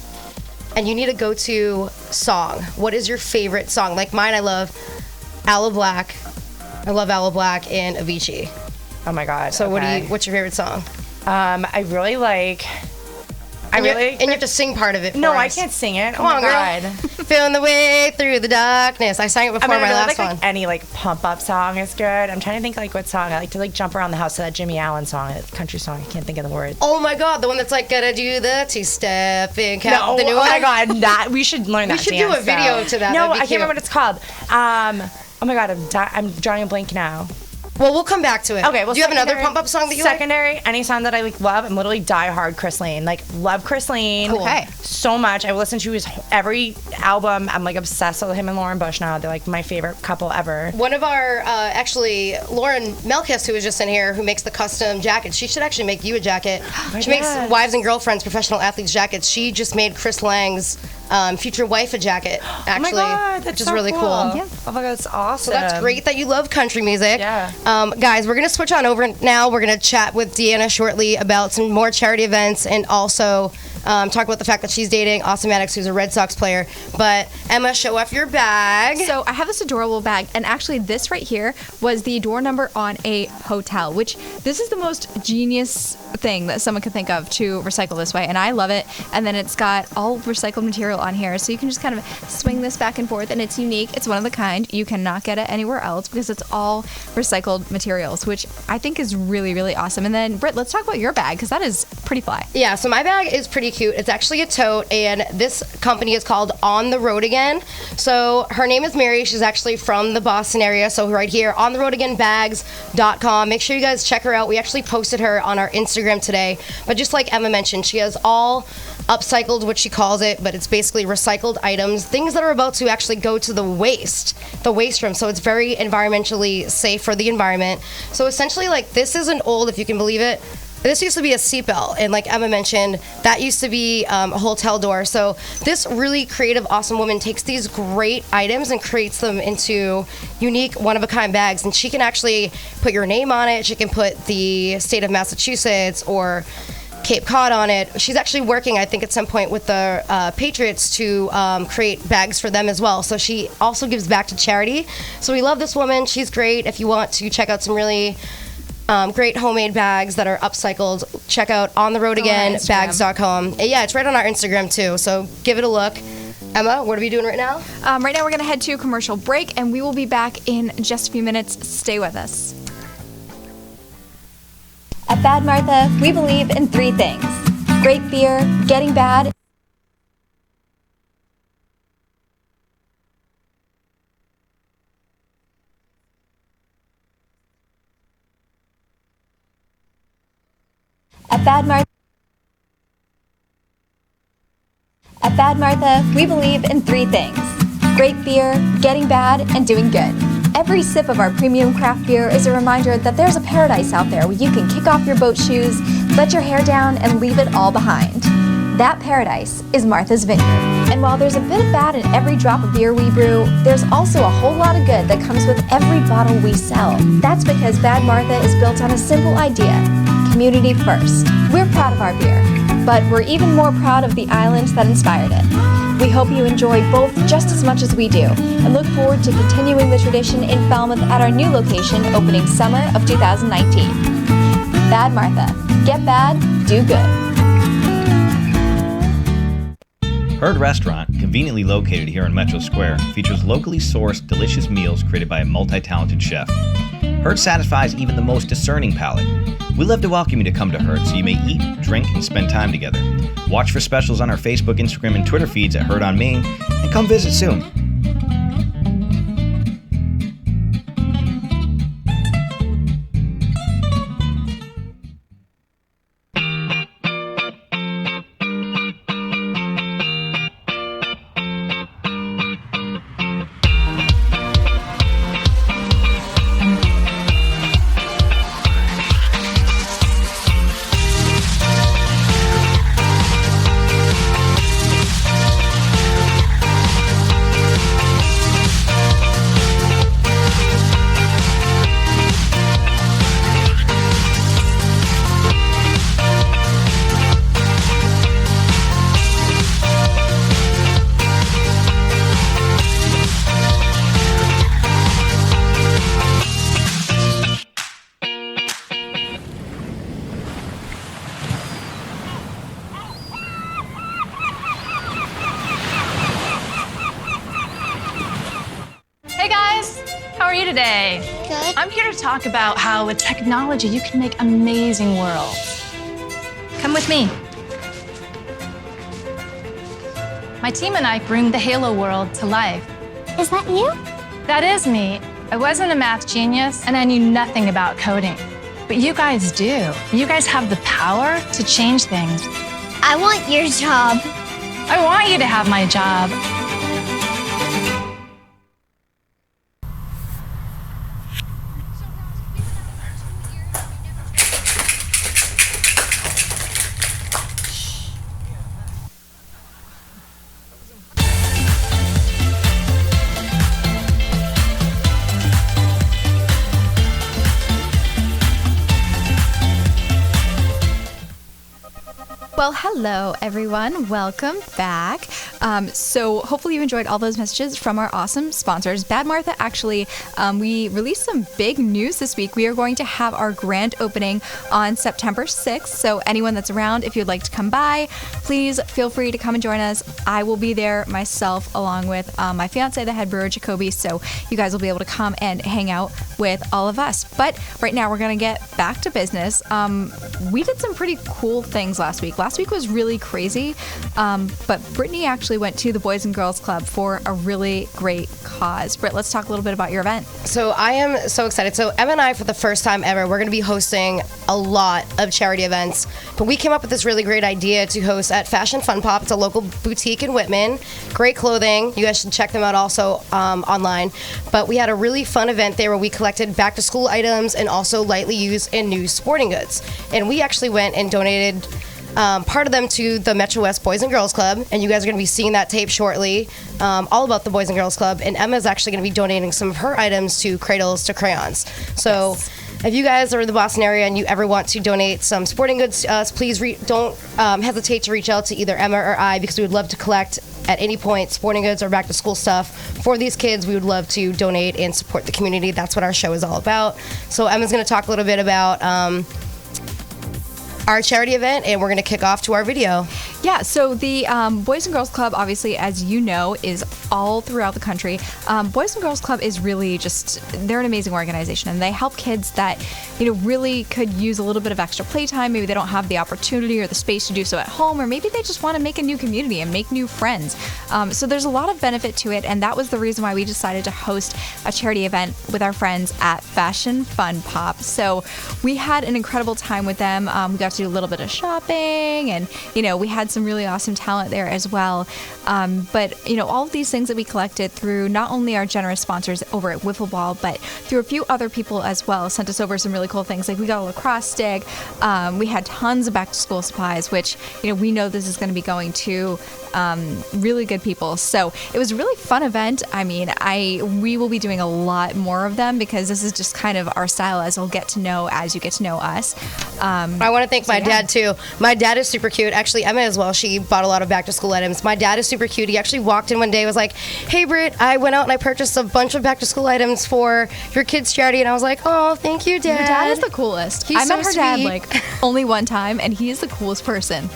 and you need a go-to song, what is your favorite song? Like mine, I love Aloe Black. I love Aloe Black and Avicii. Oh my God. So okay. what's your favorite song? I really like. And you have to sing part of it. No, for I us. can't sing it. Come on, girl. God. Feeling the way through the darkness. I sang it before I my really last like one. any like pump up song is good. I'm trying to think like what song. I like to like jump around the house to that Jimmy Allen song, that country song. I can't think of the words. Oh my God, the one that's like gotta do the two-step and count. No, The new oh one? my God, that we should learn that. We should do a dance, video though. to that. No, That'd be I can't cute. remember what it's called. Oh my God, I'm drawing a blank now. Well, we'll come back to it. Okay, well, do you have another secondary- pump up song that you like? Secondary, any song that I like love. I'm literally die hard Chris Lane. Like love Chris Lane. Cool. Okay. So much. I listen to his every album. I'm like obsessed with him and Lauren Bush now. They're like my favorite couple ever. One of our, actually, Lauren Melkis, who was just in here, who makes the custom jackets. She should actually make you a jacket. She makes God. wives and girlfriends, professional athletes jackets. She just made Chris Lang's future wife a jacket, actually, Oh my God, that's which is so really cool. Yeah. Oh my God, that's awesome. So that's great that you love country music. Yeah. Guys, we're going to switch on over now. We're going to chat with Deanna shortly about some more charity events and also talk about the fact that she's dating Austin Maddox, who's a Red Sox player. But Emma, show off your bag. So I have this adorable bag, and actually this right here was the door number on a hotel, which this is the most genius thing that someone could think of to recycle this way, and I love it. And then it's got all recycled material on here, so you can just kind of swing this back and forth, and it's unique. It's one of a kind. You cannot get it anywhere else because it's all recycled materials, which I think is really, really awesome. And then Britt, let's talk about your bag because that is pretty fly. Yeah, so my bag is pretty cute. It's actually a tote, and this company is called On the Road Again. So her name is Mary. She's actually from the Boston area. So right here, ontheroadagainbags.com. Make sure you guys check her out. We actually posted her on our Instagram today. But just like Emma mentioned, she has all upcycled, what she calls it, but it's basically recycled items, things that are about to actually go to the waste room. So it's very environmentally safe for the environment. So essentially, like, this is an old, if you can believe it, this used to be a seatbelt, and like Emma mentioned, that used to be a hotel door. So this really creative, awesome woman takes these great items and creates them into unique, one-of-a-kind bags. And she can actually put your name on it. She can put the state of Massachusetts or Cape Cod on it. She's actually working, I think, at some point with the Patriots to create bags for them as well. So she also gives back to charity. So we love this woman. She's great. If you want to check out some really great homemade bags that are upcycled, check out ontheroadagainbags.com. Yeah, it's right on our Instagram too, so give it a look. Emma, what are we doing right now? Right now we're going to head to a commercial break, and we will be back in just a few minutes. Stay with us. At Bad Martha, we believe in three things: great beer, getting bad, At Bad Martha, we believe in three things: great beer, getting bad, and doing good. Every sip of our premium craft beer is a reminder that there's a paradise out there where you can kick off your boat shoes, let your hair down, and leave it all behind. That paradise is Martha's Vineyard. And while there's a bit of bad in every drop of beer we brew, there's also a whole lot of good that comes with every bottle we sell. That's because Bad Martha is built on a simple idea: community first. We're proud of our beer, but we're even more proud of the island that inspired it. We hope you enjoy both just as much as we do, and look forward to continuing the tradition in Falmouth at our new location opening summer of 2019. Bad Martha. Get bad, do good. Herd Restaurant, conveniently located here in Metro Square, features locally sourced, delicious meals created by a multi-talented chef. Herd satisfies even the most discerning palate. We love to welcome you to come to Herd so you may eat, drink, and spend time together. Watch for specials on our Facebook, Instagram, and Twitter feeds at Herd on Main, and come visit soon. today? Good. I'm here to talk about how with technology you can make amazing worlds. Come with me. My team and I bring the Halo world to life. Is that you? That is me. I wasn't a math genius and I knew nothing about coding. But you guys do. You guys have the power to change things. I want your job. I want you to have my job. Well, hello, everyone. Welcome back. So hopefully you enjoyed all those messages from our awesome sponsors. Bad Martha, actually, we released some big news this week. We are going to have our grand opening on September 6th. So anyone that's around, if you'd like to come by, please feel free to come and join us. I will be there myself, along with my fiance, the head brewer, Jacoby. So you guys will be able to come and hang out with all of us. But right now we're going to get back to business. We did some pretty cool things last week. Last week was really crazy, but Brittany actually went to the Boys and Girls Club for a really great cause. Britt, let's talk a little bit about your event. So I am so excited. So Emma and I, for the first time ever, we're going to be hosting a lot of charity events. But we came up with this really great idea to host at Fashion Fun Pop. It's a local boutique in Whitman. Great clothing. You guys should check them out also online. But we had a really fun event there where we collected back to school items and also lightly used and new sporting goods. And we actually went and donated part of them to the MetroWest Boys and Girls Club, and you guys are going to be seeing that tape shortly, all about the Boys and Girls Club. And Emma's actually going to be donating some of her items to Cradles to Crayons. So if you guys are in the Boston area and you ever want to donate some sporting goods to us, please don't hesitate to reach out to either Emma or I, because we would love to collect at any point sporting goods or back to school stuff for these kids. We would love to donate and support the community. That's what our show is all about. So Emma's going to talk a little bit about our charity event, and we're going to kick off to our video. Yeah, so the Boys and Girls Club, obviously, as you know, is all throughout the country. Boys and Girls Club is really they're an amazing organization, and they help kids that, really could use a little bit of extra playtime. Maybe they don't have the opportunity or the space to do so at home, or maybe they just want to make a new community and make new friends. So there's a lot of benefit to it, and that was the reason why we decided to host a charity event with our friends at Fashion Fun Pop. So we had an incredible time with them. We got to do a little bit of shopping, and, we had some really awesome talent there as well. But all of these things that we collected through not only our generous sponsors over at Wiffle Ball, but through a few other people as well, sent us over some really cool things. Like we got a lacrosse stick. We had tons of back to school supplies, which we know this is going to be going to really good people. So it was a really fun event. I mean, we will be doing a lot more of them, because this is just kind of our style, as you'll get to know as you get to know us. I want to thank my dad too. My dad is super cute. Actually, Emma as well. She bought a lot of back to school items. My dad is super cute. He actually walked in one day, was like, "Hey Britt, I went out and I purchased a bunch of back to school items for your kids' charity." And I was like, "Oh, thank you, Dad." Your dad is the coolest. He's I met so her dad sweet. only one time, and he is the coolest person.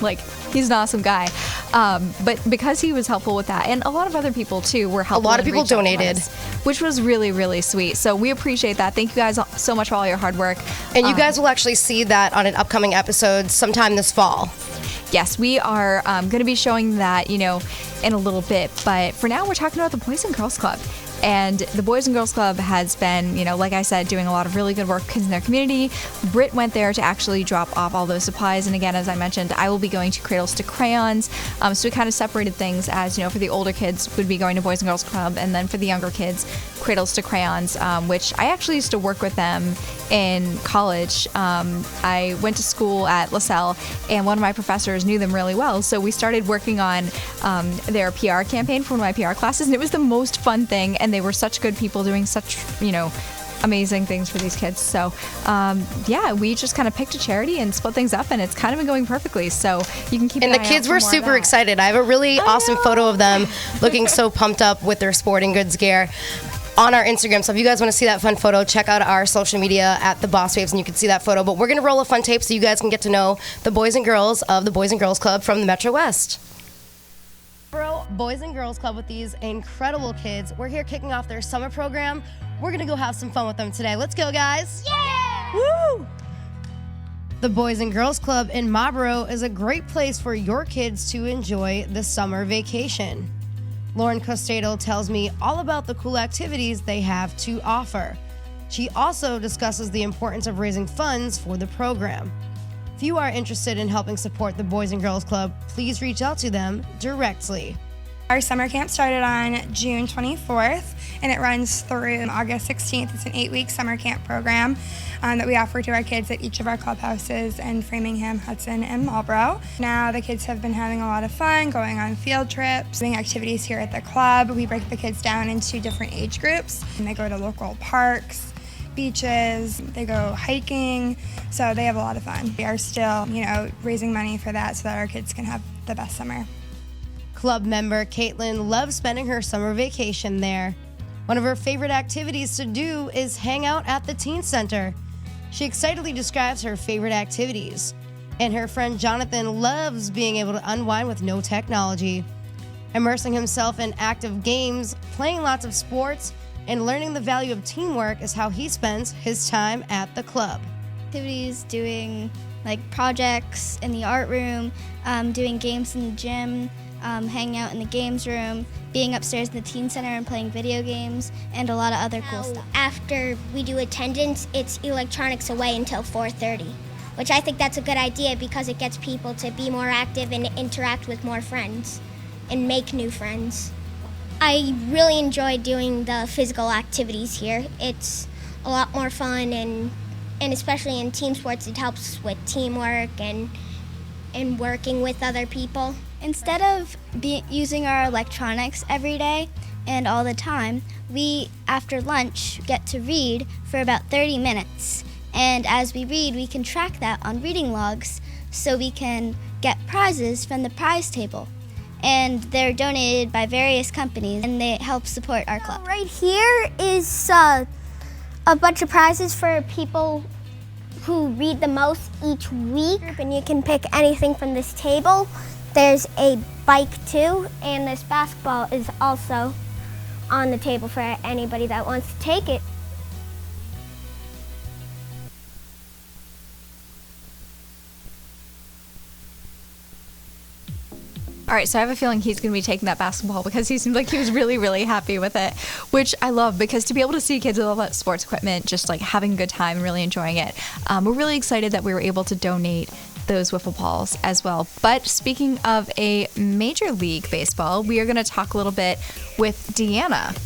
He's an awesome guy. But because he was helpful with that, and a lot of other people too were helpful. A lot of and people reached out to donated, us, which was really, really sweet. So we appreciate that. Thank you guys so much for all your hard work. And you guys will actually see that on an upcoming episode sometime this fall. Yes, we are going to be showing that, in a little bit. But for now, we're talking about the Boys and Girls Club. And the Boys and Girls Club has been, like I said, doing a lot of really good work in their community. Britt went there to actually drop off all those supplies. And again, as I mentioned, I will be going to Cradles to Crayons. So we kind of separated things as, for the older kids would be going to Boys and Girls Club. And then for the younger kids, Cradles to Crayons, which I actually used to work with them in college. I went to school at LaSalle, and one of my professors knew them really well. So we started working on their PR campaign for one of my PR classes. And it was the most fun thing. And they were such good people doing such, amazing things for these kids. So, we just kind of picked a charity and split things up, and it's kind of been going perfectly. So you can keep an eye out. And the kids for were more of super that. excited. I have a really awesome photo of them looking so pumped up with their sporting goods gear on our Instagram. So if you guys want to see that fun photo, check out our social media at the BosBabes, and you can see that photo. But we're going to roll a fun tape so you guys can get to know the boys and girls of the Boys and Girls Club from the MetroWest. Bro, Boys and Girls Club with these incredible kids. We're here kicking off their summer program. We're gonna go have some fun with them today. Let's go, guys. Yeah! Woo! The Boys and Girls Club in Marlboro is a great place for your kids to enjoy the summer vacation. Lauren Costello tells me all about the cool activities they have to offer. She also discusses the importance of raising funds for the program. If you are interested in helping support the Boys and Girls Club, please reach out to them directly. Our summer camp started on June 24th, and it runs through August 16th. It's an 8-week summer camp program that we offer to our kids at each of our clubhouses in Framingham, Hudson, and Marlboro. Now the kids have been having a lot of fun, going on field trips, doing activities here at the club. We break the kids down into different age groups, and they go to local parks, beaches, they go hiking, so they have a lot of fun. We are still, raising money for that so that our kids can have the best summer. Club member Caitlin loves spending her summer vacation there. One of her favorite activities to do is hang out at the teen center. She excitedly describes her favorite activities. And her friend Jonathan loves being able to unwind with no technology. Immersing himself in active games, playing lots of sports, and learning the value of teamwork is how he spends his time at the club. Activities, doing projects in the art room, doing games in the gym, hanging out in the games room, being upstairs in the teen center and playing video games, and a lot of other cool stuff. After we do attendance, it's electronics away until 4:30, which I think that's a good idea because it gets people to be more active and interact with more friends and make new friends. I really enjoy doing the physical activities here. It's a lot more fun, and especially in team sports, it helps with teamwork and working with other people. Instead of using our electronics every day and all the time, we, after lunch, get to read for about 30 minutes. And as we read, we can track that on reading logs so we can get prizes from the prize table. And they're donated by various companies, and they help support our club. Right here is a bunch of prizes for people who read the most each week, and you can pick anything from this table. There's a bike too, and this basketball is also on the table for anybody that wants to take it. All right, so I have a feeling he's going to be taking that basketball because he seemed like he was really, really happy with it, which I love because to be able to see kids with all that sports equipment just having a good time and really enjoying it. We're really excited that we were able to donate those wiffle balls as well. But speaking of a Major League Baseball, we are going to talk a little bit with Deanna.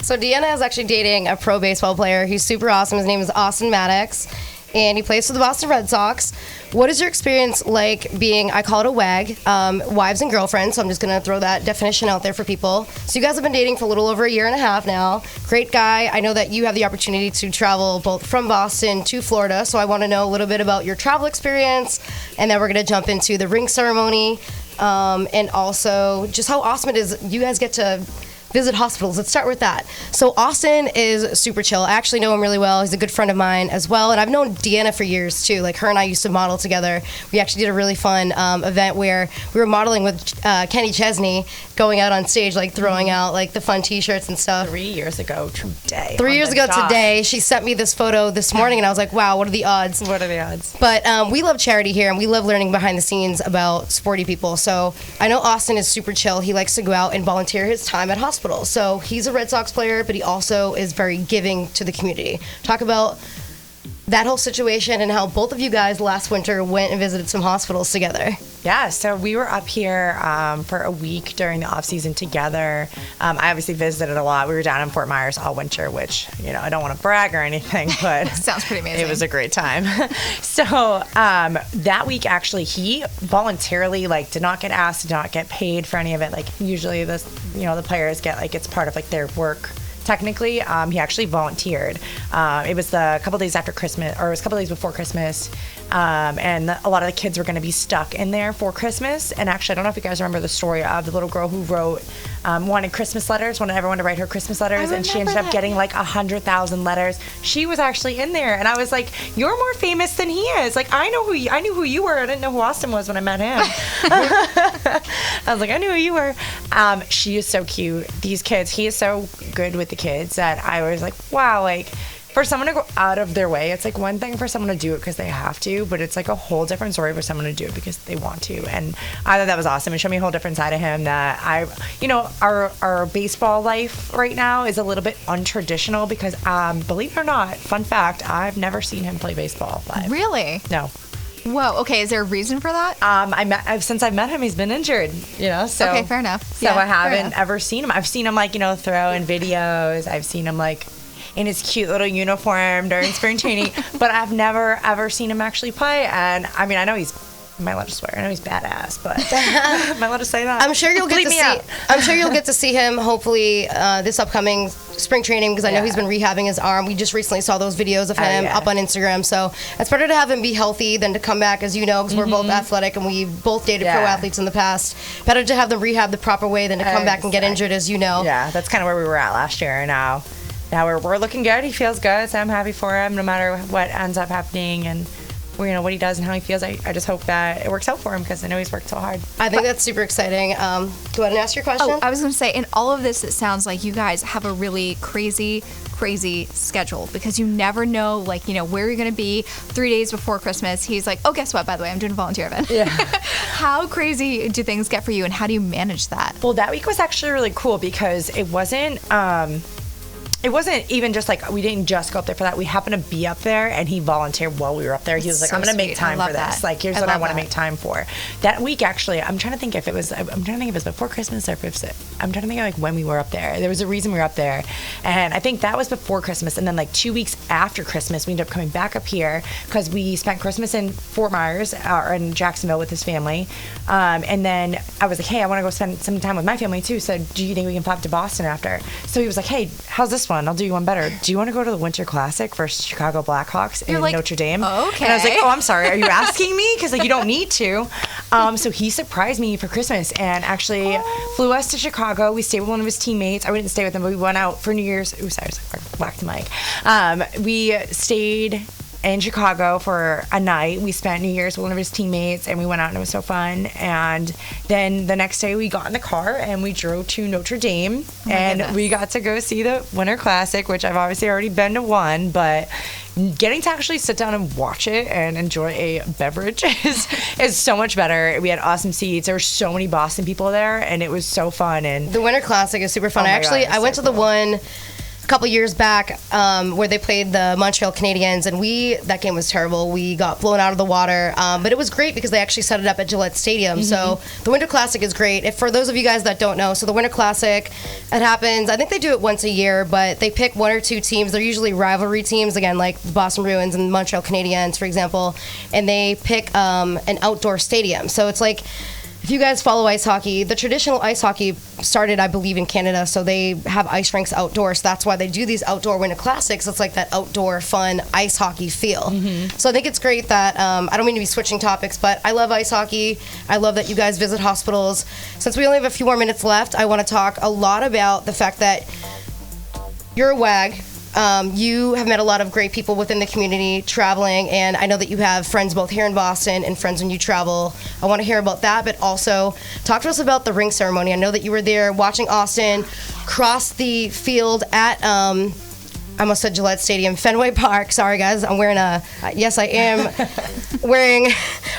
So Deanna is actually dating a pro baseball player. He's super awesome. His name is Austin Maddox, and he plays for the Boston Red Sox. What is your experience like being, I call it a WAG, wives and girlfriends, so I'm just going to throw that definition out there for people. So you guys have been dating for a little over a year and a half now. Great guy. I know that you have the opportunity to travel both from Boston to Florida, so I want to know a little bit about your travel experience, and then we're going to jump into the ring ceremony, and also just how awesome it is you guys get to visit hospitals. Let's start with that. So Austin is super chill. I actually know him really well. He's a good friend of mine as well. And I've known Deanna for years too. Her and I used to model together. We actually did a really fun event where we were modeling with Kenny Chesney, going out on stage, throwing out the fun t-shirts and stuff. 3 years ago today. 3 years ago today. She sent me this photo this morning and I was like, wow, what are the odds? What are the odds? But we love charity here and we love learning behind the scenes about sporty people. So I know Austin is super chill. He likes to go out and volunteer his time at hospitals. So he's a Red Sox player, but he also is very giving to the community. Talk about that whole situation and how both of you guys last winter went and visited some hospitals together. Yeah, so we were up here for a week during the off season together. I obviously visited a lot. We were down in Fort Myers all winter, which, I don't want to brag or anything, but sounds pretty amazing. It was a great time. So that week, actually, he voluntarily did not get asked, did not get paid for any of it. Usually the players get it's part of their work technically. He actually volunteered. It was a couple days after Christmas, or it was a couple days before Christmas. And a lot of the kids were going to be stuck in there for Christmas. And actually, I don't know if you guys remember the story of the little girl who wrote, wanted Christmas letters, wanted everyone to write her Christmas letters, and she ended up getting like 100,000 letters. She was actually in there, and I was like, "You're more famous than he is." Like, I knew who you were. I didn't know who Austin was when I met him. I was like, I knew who you were. She is so cute. These kids, he is so good with the kids that I was like, wow, like, for someone to go out of their way, it's like one thing for someone to do it because they have to, but it's like a whole different story for someone to do it because they want to. And I thought that was awesome. It showed me a whole different side of him that our baseball life right now is a little bit untraditional because, believe it or not, fun fact, I've never seen him play baseball live. Really? No. Whoa. Okay. Is there a reason for that? Since I've met him, he's been injured. So okay, fair enough. So I haven't ever seen him. I've seen him throw in videos. I've seen him in his cute little uniform during spring training, but I've never ever seen him actually play. And I mean, I know he's. Am I allowed to swear? I know he's badass, but am I allowed to say that? I'm sure you'll get to see him hopefully this upcoming spring training because I know he's been rehabbing his arm. We just recently saw those videos of him up on Instagram. So it's better to have him be healthy than to come back, as you know, because we're both athletic and we both dated pro athletes in the past. Better to have them rehab the proper way than to come back and get injured, as you know. Yeah, that's kind of where we were at last year. Now we're looking good. He feels good, so I'm happy for him no matter what ends up happening. And what he does and how he feels. I just hope that it works out for him because I know he's worked so hard. I think that's super exciting. Go ahead and ask your question. Oh, I was going to say, in all of this, it sounds like you guys have a really crazy schedule because you never know, where you're going to be 3 days before Christmas. He's like, oh, guess what? By the way, I'm doing a volunteer event. Yeah. How crazy do things get for you and how do you manage that? Well, that week was actually really cool because it wasn't even just we didn't just go up there for that. We happened to be up there and he volunteered while we were up there. He was like, I'm going to make time for this. Here's what I want to make time for. That week, actually, I'm trying to think if it was before Christmas or if I'm trying to think of when we were up there. There was a reason we were up there. And I think that was before Christmas. And then 2 weeks after Christmas, we ended up coming back up here because we spent Christmas in Fort Myers or in Jacksonville with his family. And then I was like, hey, I want to go spend some time with my family too. So do you think we can pop to Boston after? So he was like, hey, how's this one? I'll do you one better. Do you want to go to the Winter Classic versus Chicago Blackhawks in Notre Dame? Okay. And I was like, oh, I'm sorry. Are you asking me? Because you don't need to. So he surprised me for Christmas and actually flew us to Chicago. We stayed with one of his teammates. I wouldn't stay with him, but we went out for New Year's. Ooh, sorry, I whacked the mic. We stayed in Chicago for a night. We spent New Year's with one of his teammates and we went out and it was so fun. And then the next day we got in the car and we drove to Notre Dame and we got to go see the Winter Classic, which I've obviously already been to one, but getting to actually sit down and watch it and enjoy a beverage is so much better. We had awesome seats. There were so many Boston people there and it was so fun. And the Winter Classic is super fun. I went to the one couple years back where they played the Montreal Canadiens and that game was terrible. We got blown out of the water, but it was great because they actually set it up at Gillette Stadium. So the Winter Classic is great. For those of you guys that don't know, so the Winter Classic, it happens, I think they do it once a year, but they pick one or two teams. They're usually rivalry teams, again, like Boston Bruins and Montreal Canadiens, for example, and they pick an outdoor stadium. So it's like, if you guys follow ice hockey, the traditional ice hockey started, I believe, in Canada, so they have ice rinks outdoors. So that's why they do these outdoor Winter Classics. It's like that outdoor, fun ice hockey feel. So I think it's great that, I don't mean to be switching topics, but I love ice hockey. I love that you guys visit hospitals. Since we only have a few more minutes left, I want to talk a lot about the fact that you're a WAG. You have met a lot of great people within the community traveling, and I know that you have friends both here in Boston and friends when you travel. I want to hear about that, but also talk to us about the ring ceremony. I know that you were there watching Austin cross the field at, I almost said Gillette Stadium, Fenway Park. Sorry, guys. I'm wearing yes, I am wearing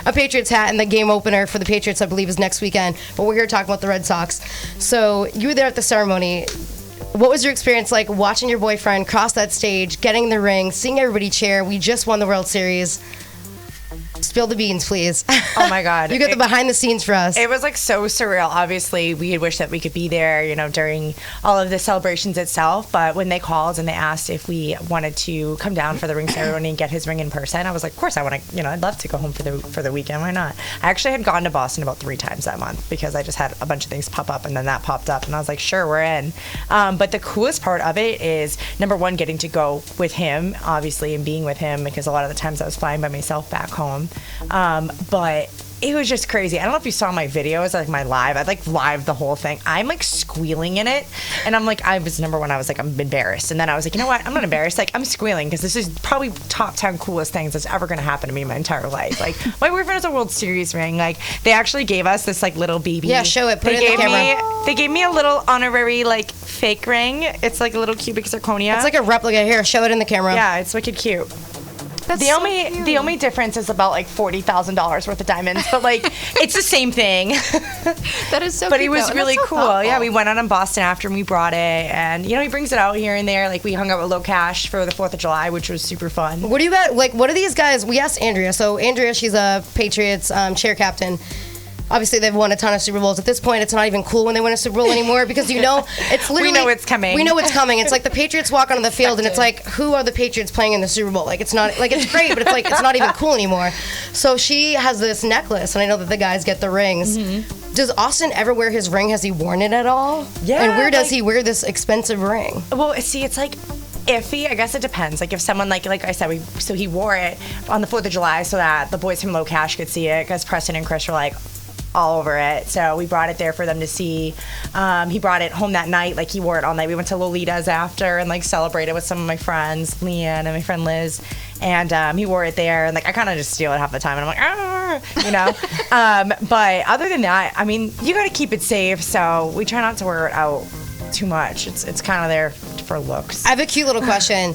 a Patriots hat, and the game opener for the Patriots, I believe, is next weekend. But we're here talking about the Red Sox. So you were there at the ceremony. What was your experience like watching your boyfriend cross that stage, getting in the ring, seeing everybody cheer? We just won the World Series. Spill the beans, please. Oh my God. You get the behind the scenes for us. It was like so surreal. Obviously, we had wished that we could be there, you know, during all of the celebrations itself. But when they called and they asked if we wanted to come down for the ring ceremony and get his ring in person, I was like, of course I want to, you know, I'd love to go home for the weekend. Why not? I actually had gone to Boston about 3 times that month because I just had a bunch of things pop up, and then that popped up and I was like, sure, we're in. But the coolest part of it is, number one, getting to go with him, obviously, and being with him, because a lot of the times I was flying by myself back home. But it was just crazy. I don't know if you saw my videos, like my live. I like live the whole thing. I'm like squealing in it, and I'm like, number one, I was like, I'm embarrassed, and then I was like, you know what? I'm not embarrassed. Like, I'm squealing because this is probably top 10 coolest things that's ever gonna happen to me in my entire life. Like, my boyfriend has a World Series ring. Like, they actually gave us this like little baby. Yeah, show it. Put it in the camera. They gave me a little honorary like fake ring. It's like a little cubic zirconia. It's like a replica. Here, show it in the camera. Yeah, it's wicked cute. That's the only difference is about like $40,000 worth of diamonds, but like it's the same thing. That is so but cute, it was though, really and that's so cool. thoughtful. Yeah, we went out in Boston after and we brought it, and you know, he brings it out here and there. Like, we hung out with Low Cash for the 4th of July, which was super fun. What do you got? Like, what are these guys? We asked Andrea. So Andrea, she's a Patriots chair captain. Obviously, they've won a ton of Super Bowls. At this point, it's not even cool when they win a Super Bowl anymore because you know it's literally. We know it's coming. We know it's coming. It's like the Patriots walk onto the field and it's like, who are the Patriots playing in the Super Bowl? Like, it's not like it's great, but it's like it's not even cool anymore. So she has this necklace, and I know that the guys get the rings. Mm-hmm. Does Austin ever wear his ring? Has he worn it at all? Yeah. And where does he wear this expensive ring? Well, see, it's like iffy. I guess it depends. Like, if someone like I said, so he wore it on the 4th of July so that the boys from Low Cash could see it, because Preston and Chris were like all over it. So we brought it there for them to see. He brought it home that night. Like, he wore it all night. We went to Lolita's after and like celebrated with some of my friends, Leanne and my friend Liz. And he wore it there. And like, I kind of just steal it half the time. And I'm like, you know. But other than that, I mean, you got to keep it safe. So we try not to wear it out too much. It's kind of there for looks. I have a cute little question.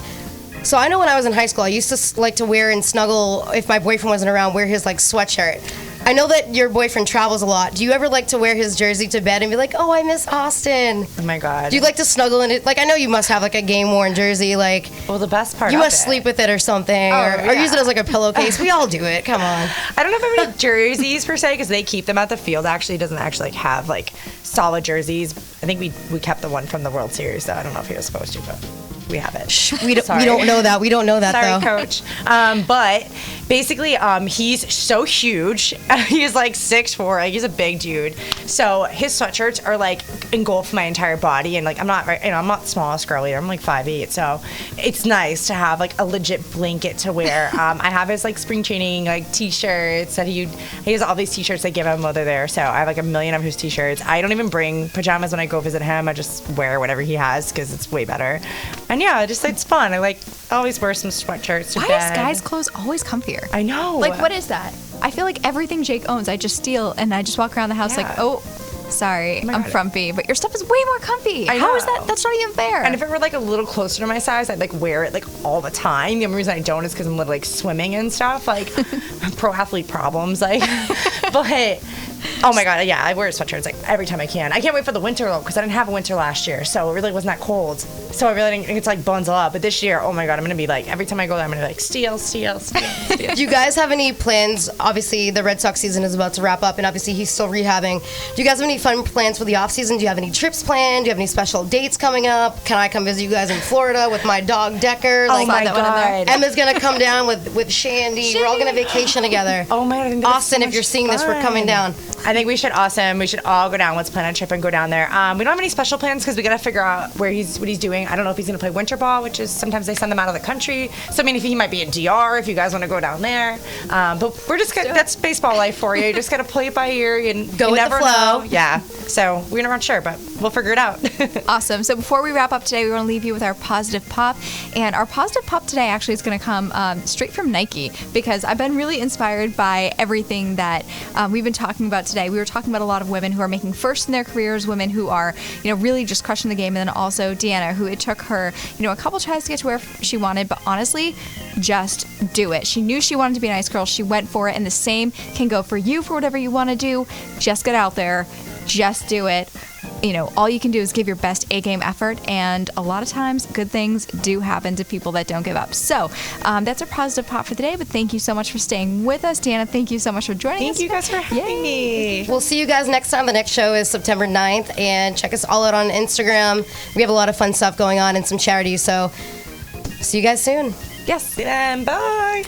So I know when I was in high school, I used to like to wear and snuggle, if my boyfriend wasn't around, wear his like sweatshirt. I know that your boyfriend travels a lot. Do you ever like to wear his jersey to bed and be like, oh, I miss Austin? Oh my God. Do you like to snuggle in it? Like, I know you must have like a game worn jersey. Like, well, the best part you of must it. sleep with it or something, or use it as like a pillowcase. We all do it. Come on. I don't know if I have any jerseys per se, because they keep them at the field. Actually, it doesn't actually like have like solid jerseys. I think we kept the one from the World Series though. I don't know if he was supposed to, but we have it. We don't know that. We don't know that. Sorry, though. Coach. But basically, he's so huge. He's like 6'4". Like, he's a big dude. So his sweatshirts are like engulf my entire body, and like I'm not the smallest girl either. I'm like 5'8". So it's nice to have like a legit blanket to wear. I have his like spring training like t-shirts that he has all these t-shirts they give him while they're there. So I have like a million of his t-shirts. I don't even bring pajamas when I go visit him. I just wear whatever he has because it's way better. And yeah, it's fun. I always wear some sweatshirts to Why bed. is guys' clothes always comfier? I know. Like, what is that? I feel like everything Jake owns, I just steal, and I just walk around the house like, oh, sorry, I'm frumpy, but your stuff is way more comfy. How is that? That's not even fair. And if it were like a little closer to my size, I'd like wear it like all the time. The only reason I don't is because I'm literally like swimming and stuff, like pro athlete problems, like. But oh my God, yeah, I wear sweatshirts like every time I can. I can't wait for the winter though, because I didn't have a winter last year, so it really wasn't that cold. So I really didn't get to like bundle up. But this year, oh my God, I'm gonna be like, every time I go there, I'm gonna be like steal. Do you guys have any plans? Obviously, the Red Sox season is about to wrap up, and obviously he's still rehabbing. Do you guys have any fun plans for the off season? Do you have any trips planned? Do you have any special dates coming up? Can I come visit you guys in Florida with my dog Decker? Oh my God. Emma's gonna come down with Shandy. We're all gonna vacation together. Oh my God. Austin, if you're seeing this, we're coming down. I think we should all go down. Let's plan a trip and go down there. We don't have any special plans because we gotta figure out what he's doing. I don't know if he's gonna play winter ball, which is sometimes they send them out of the country. So I mean, if he might be in DR, if you guys want to go down there. But we're just that's baseball life for you. You just gotta play it by ear and go with never the flow. Know. Yeah. So we're not sure, but we'll figure it out. Awesome. So before we wrap up today, we want to leave you with our positive pop, and our positive pop today actually is going to come straight from Nike, because I've been really inspired by everything that we've been talking about today. We were talking about a lot of women who are making first in their careers, women who are, really just crushing the game, and then also Deanna, who it took her, a couple tries to get to where she wanted, but honestly, just do it. She knew she wanted to be an ice girl. She went for it, and the same can go for you for whatever you want to do. Just get out there. Just do it. all you can do is give your best A-game effort, and a lot of times good things do happen to people that don't give up. So that's our positive pop for the day, but thank you so much for staying with us. Deanna, thank you so much for joining us. Thank you guys for having me. We'll see you guys next time. The next show is September 9th, and check us all out on Instagram. We have a lot of fun stuff going on and some charities, so see you guys soon. Yes. See you then. Bye.